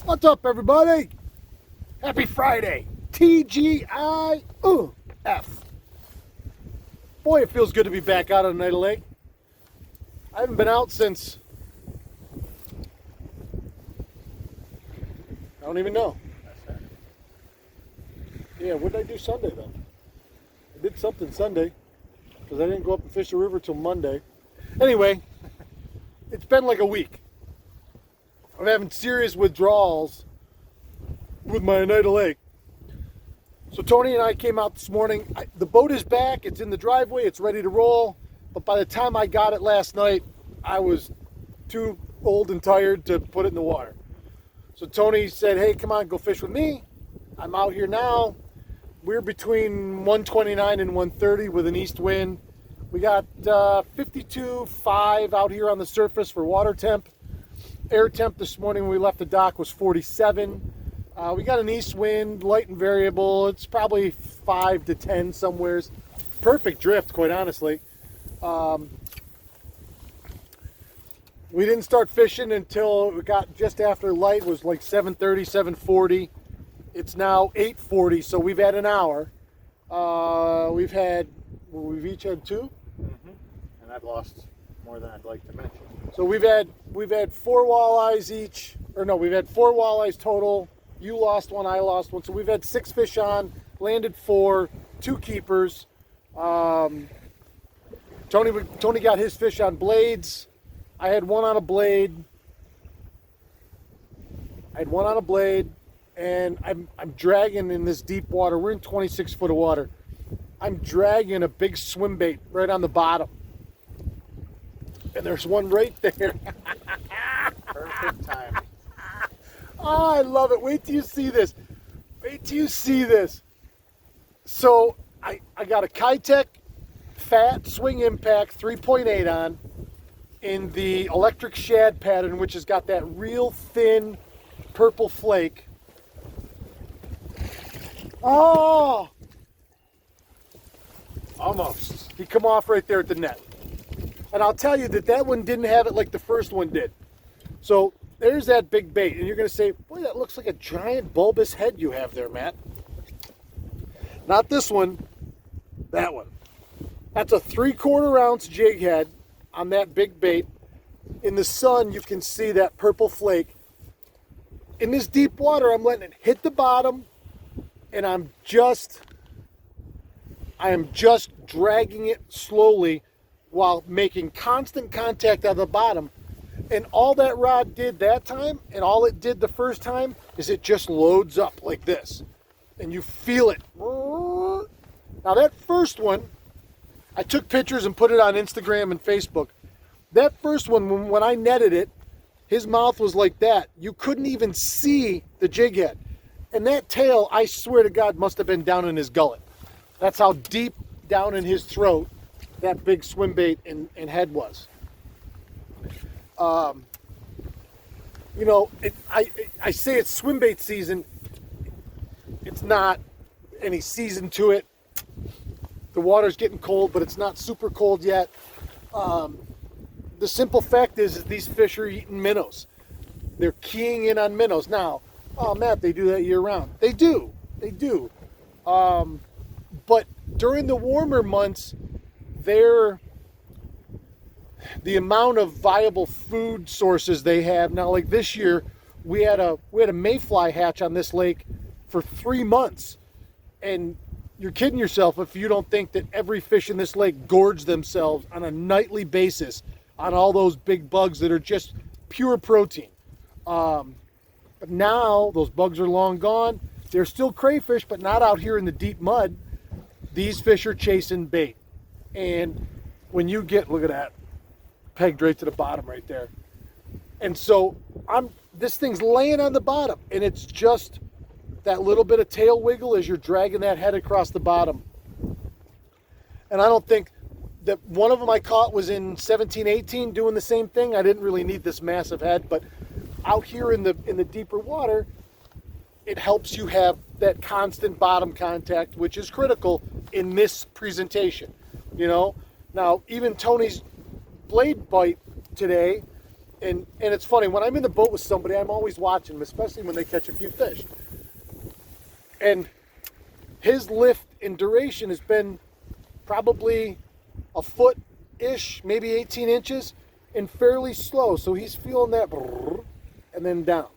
What's up, everybody? Happy Friday. TGIF. Boy, it feels good to be back out on Oneida Lake. I haven't been out since... I don't even know. Yeah, what did I do Sunday, though? I did something Sunday, because I didn't go up and fish the river till Monday. Anyway, it's been like a week. I'm having serious withdrawals with my Oneida Lake. So Tony and I came out this morning. The boat is back. It's in the driveway. It's ready to roll. But by the time I got it last night, I was too old and tired to put it in the water. So Tony said, hey, come on, go fish with me. I'm out here now. We're between 129 and 130 with an east wind. We got 52.5 out here on the surface for water temp. Air temp this morning when we left the dock was 47. We got an east wind, light and variable. It's probably 5 to 10 somewheres. Perfect drift, quite honestly. We didn't start fishing until we got just after light. It was like 7:30, 7:40. It's now 8:40, so we've had an hour. We've each had two. And I've lost more than I'd like to mention. So we've had 4 walleyes each, or no, we've had 4 walleyes total. You lost one, I lost one. So we've had 6 fish on, landed 4, 2 keepers. Tony got his fish on blades. I had one on a blade. And I'm dragging in this deep water. We're in 26 foot of water. I'm dragging a big swim bait right on the bottom. And there's one right there. Perfect time. Oh, I love it. Wait till you see this. So I got a Kitech Fat Swing Impact 3.8 on in the electric shad pattern, which has got that real thin purple flake. Oh! Almost. He come off right there at the net. And I'll tell you that one didn't have it like the first one did. So there's that big bait. And you're going to say, boy, that looks like a giant bulbous head you have there, Matt. Not this one. That one. That's a 3/4 ounce jig head on that big bait. In the sun, you can see that purple flake. In this deep water, I'm letting it hit the bottom. And I am just dragging it slowly while making constant contact on the bottom. And all that rod did that time, and all it did the first time, is it just loads up like this. And you feel it. Now that first one, I took pictures and put it on Instagram and Facebook. That first one, when I netted it, his mouth was like that. You couldn't even see the jig head. And that tail, I swear to God, must have been down in his gullet. That's how deep down in his throat that big swim bait and head was. I say it's swim bait season. It's not any season to it. The water's getting cold, but it's not super cold yet. The simple fact is these fish are eating minnows. They're keying in on minnows. Now, oh, Matt, they do that year round. They do. But during the warmer months, the amount of viable food sources they have now, like this year, we had a mayfly hatch on this lake for 3 months, and you're kidding yourself if you don't think that every fish in this lake gorge themselves on a nightly basis on all those big bugs that are just pure protein. But now those bugs are long gone. They're still crayfish, but not out here in the deep mud. These fish are chasing bait. And when you get, look at that, pegged right to the bottom right there. And so this thing's laying on the bottom, and it's just that little bit of tail wiggle as you're dragging that head across the bottom. And I don't think that one of them I caught was in 17, 18 doing the same thing. I didn't really need this massive head, but out here in the deeper water, it helps you have that constant bottom contact, which is critical in this presentation. Now even Tony's blade bite today And it's funny, when I'm in the boat with somebody, I'm always watching them, especially when they catch a few fish. And his lift and duration has been probably a foot-ish, maybe 18 inches, and fairly slow. So he's feeling that and then down,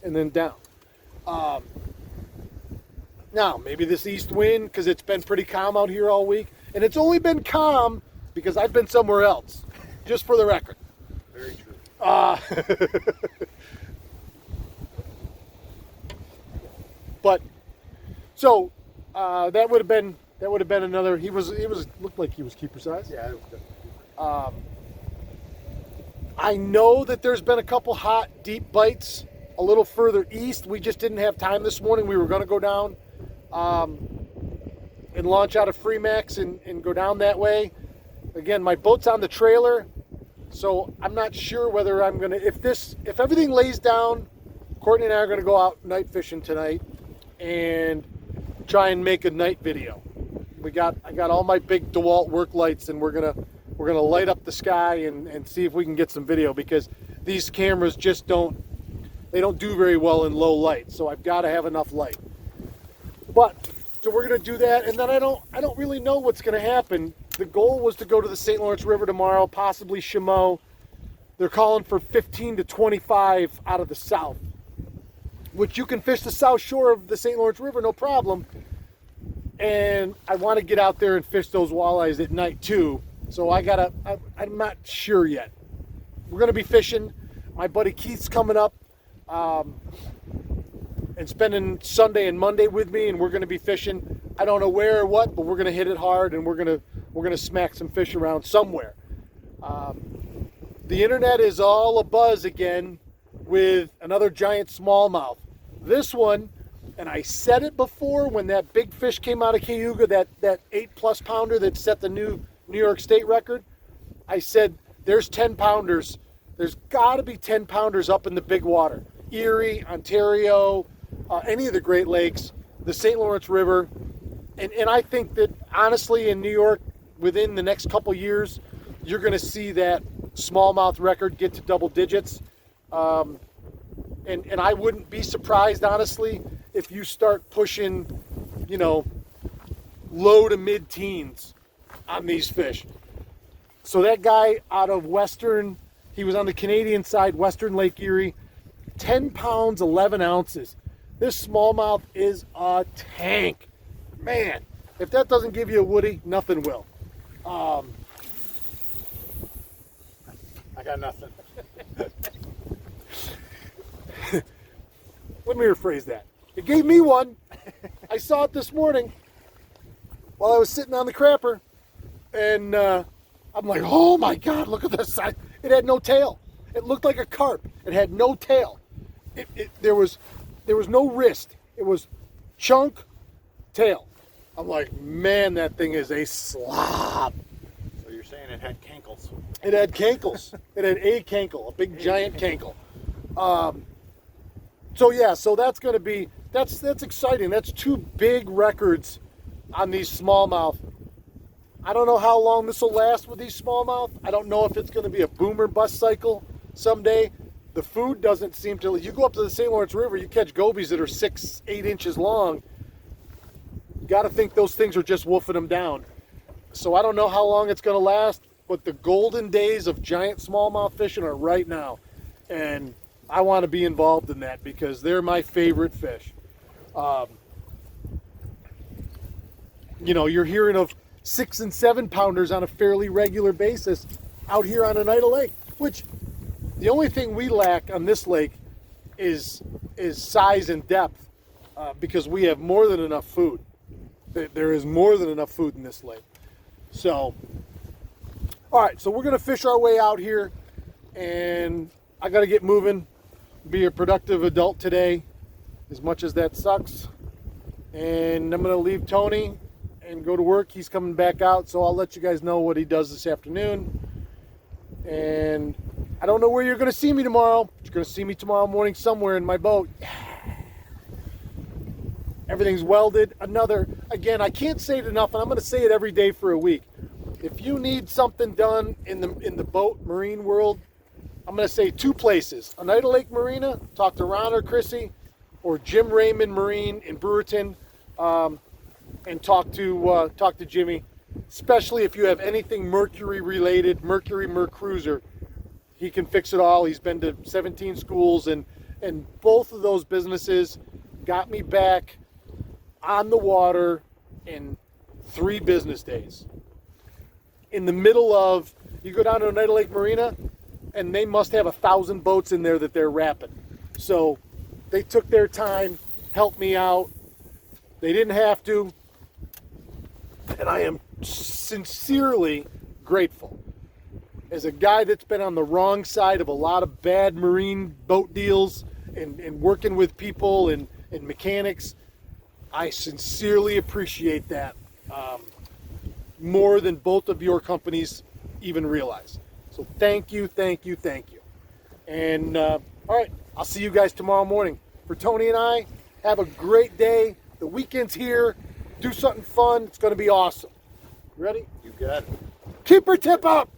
and then down. Now, maybe this east wind, because it's been pretty calm out here all week. And it's only been calm because I've been somewhere else, just for the record. Very true. But so that would have been another. He was looked like he was keeper size. Yeah, it was definitely. I know that there's been a couple hot, deep bites a little further east. We just didn't have time this morning. We were going to go down and launch out of Freemax and go down that way. Again, my boat's on the trailer, so I'm not sure whether I'm going to, if everything lays down, Courtney and I are going to go out night fishing tonight and try and make a night video. I got all my big DeWalt work lights, and we're gonna light up the sky and see if we can get some video, because these cameras just don't do very well in low light. So I've got to have enough light. But so we're gonna do that, and then I don't really know what's gonna happen. The goal was to go to the St. Lawrence River tomorrow, possibly Chameau. They're calling for 15 to 25 out of the south, which you can fish the south shore of the St. Lawrence River, no problem. And I want to get out there and fish those walleyes at night too. So I'm not sure yet. We're going to be fishing. My buddy Keith's coming up and spending Sunday and Monday with me, and we're going to be fishing. I don't know where or what, but we're going to hit it hard, and we're going to smack some fish around somewhere. The internet is all abuzz again with another giant smallmouth. This one, and I said it before when that big fish came out of Cayuga, that 8+ pounder that set the new New York State record. I said there's 10 pounders. There's got to be 10 pounders up in the big water. Erie, Ontario, any of the Great Lakes, the St. Lawrence River. And I think that honestly in New York, within the next couple years, you're going to see that smallmouth record get to double digits. And I wouldn't be surprised, honestly, if you start pushing, low to mid-teens on these fish. So that guy out of Western, he was on the Canadian side, Western Lake Erie, 10 pounds, 11 ounces. This smallmouth is a tank. Man, if that doesn't give you a woody, nothing will. I got nothing. Let me rephrase that. It gave me one. I saw it this morning while I was sitting on the crapper, and I'm like, oh my God, look at this side. It had no tail. It looked like a carp. It had no tail. There was no wrist. It was chunk, tail. I'm like, man, that thing is a slob. So you're saying it had cankles? It had cankles. It had a cankle, a big giant cankle. So that's going to be, that's exciting. That's 2 big records on these smallmouth. I don't know how long this will last with these smallmouth. I don't know if it's going to be a boom or bust cycle someday. The food doesn't seem to, you go up to the St. Lawrence River, you catch gobies that are 6-8 inches long. You got to think those things are just wolfing them down. So I don't know how long it's going to last, but the golden days of giant smallmouth fishing are right now. And I want to be involved in that because they're my favorite fish. You're hearing of 6 and 7 pounders on a fairly regular basis out here on Oneida Lake, which the only thing we lack on this lake is size and depth because we have more than enough food. There is more than enough food in this lake. So, all right, so we're going to fish our way out here, and I got to get moving, be a productive adult today, as much as that sucks. And I'm going to leave Tony and go to work. He's coming back out, so I'll let you guys know what he does this afternoon. And I don't know where you're going to see me tomorrow, but you're going to see me tomorrow morning somewhere in my boat. Everything's welded. Again, I can't say it enough, and I'm going to say it every day for a week. If you need something done in the boat marine world, I'm going to say two places. Oneida Lake Marina, talk to Ron or Chrissy, or Jim Raymond Marine in Brewerton, and talk to Jimmy, especially if you have anything Mercury related, Mercruiser. He can fix it all. He's been to 17 schools, and both of those businesses got me back on the water in 3 business days. In the middle of, you go down to Oneida Lake Marina, and they must have 1,000 boats in there that they're wrapping. So they took their time, helped me out. They didn't have to, and I am sincerely grateful. As a guy that's been on the wrong side of a lot of bad marine boat deals and working with people and mechanics, I sincerely appreciate that more than both of your companies even realize. So thank you. And all right, I'll see you guys tomorrow morning. For Tony and I, have a great day. The weekend's here. Do something fun. It's going to be awesome. Ready? You got it. Keep her tip up.